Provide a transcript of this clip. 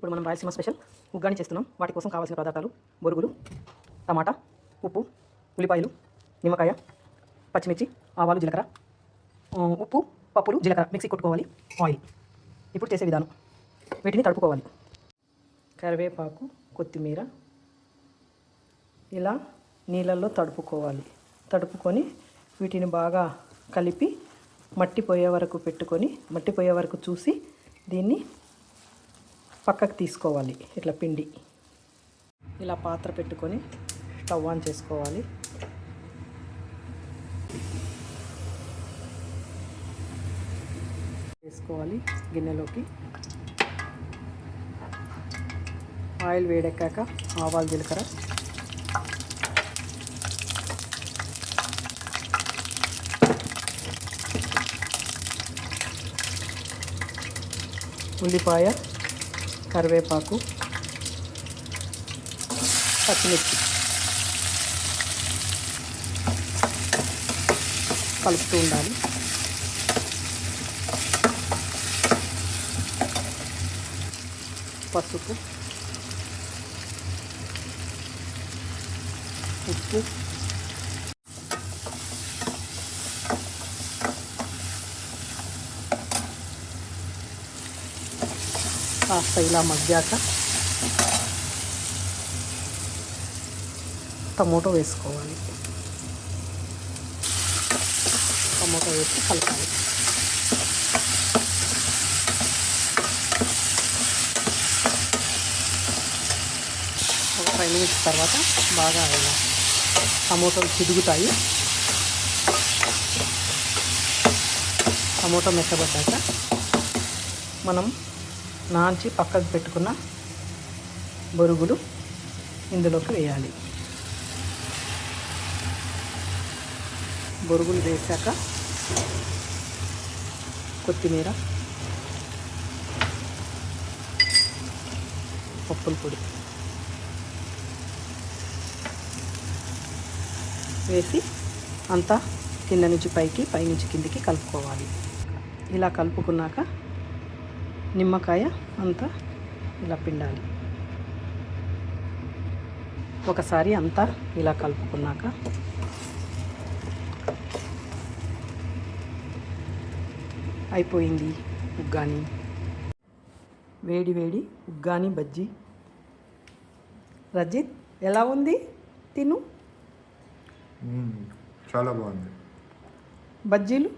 ఇప్పుడు మనం రాయలసీమ స్పెషల్ ఉగ్గాని చేస్తున్నాం. వాటి కోసం కావాల్సిన పదార్థాలు: బొరుగులు, టమాటా, ఉప్పు, ఉల్లిపాయలు, నిమ్మకాయ, పచ్చిమిర్చి, ఆవాలు, జీలకర్ర, ఉప్పు, పప్పులు, జీలకర్ర మిక్సీ కొట్టుకోవాలి, ఆయిల్. ఇప్పుడు చేసే విధానం: వీటిని తడుపుకోవాలి. కరివేపాకు, కొత్తిమీర ఇలా నీళ్ళల్లో తడుపుకోవాలి. తడుపుకొని వీటిని బాగా కలిపి మట్టి పోయే వరకు పెట్టుకొని, మట్టి పోయే వరకు చూసి దీన్ని పక్కకు తీసుకోవాలి. ఇట్లా పిండి ఇలా పాత్ర పెట్టుకొని స్టవ్ ఆన్ చేసుకోవాలి. వేసుకోవాలి గిన్నెలోకి. ఆయిల్ వేడెక్కాక ఆవాలు, జీలకర్ర, ఉల్లిపాయ, కరివేపాకు, పచ్చిమిర్చి కలుపుతూ ఉండాలి. పసుపు, ఉప్పు, కాస్త ఇలా మగ్గాక టమోటో వేసుకోవాలి. టమోటో వేసి కలపాలి. ఒక 5 మినిట్స్ తర్వాత బాగా ఇలా టమోటాలు చిదుగుతాయి. టమోటో మెత్తబడ్డాక మనం నాంచి పక్కకు పెట్టుకున్న బొరుగులు ఇందులోకి వేయాలి. బొరుగులు వేసాక కొత్తిమీర, పప్పుల పొడి వేసి అంతా కింద నుంచి పైకి, పై నుంచి కిందికి కలుపుకోవాలి. ఇలా కలుపుకున్నాక నిమ్మకాయ అంతా ఇలా పిండాలి. ఒకసారి అంతా ఇలా కలుపుకున్నాక అయిపోయింది ఉగ్గాని. వేడి వేడి ఉగ్గాని బజ్జీ. రజిత్ ఎలా ఉంది? తిను. చాలా బాగుంది. బజ్జీలు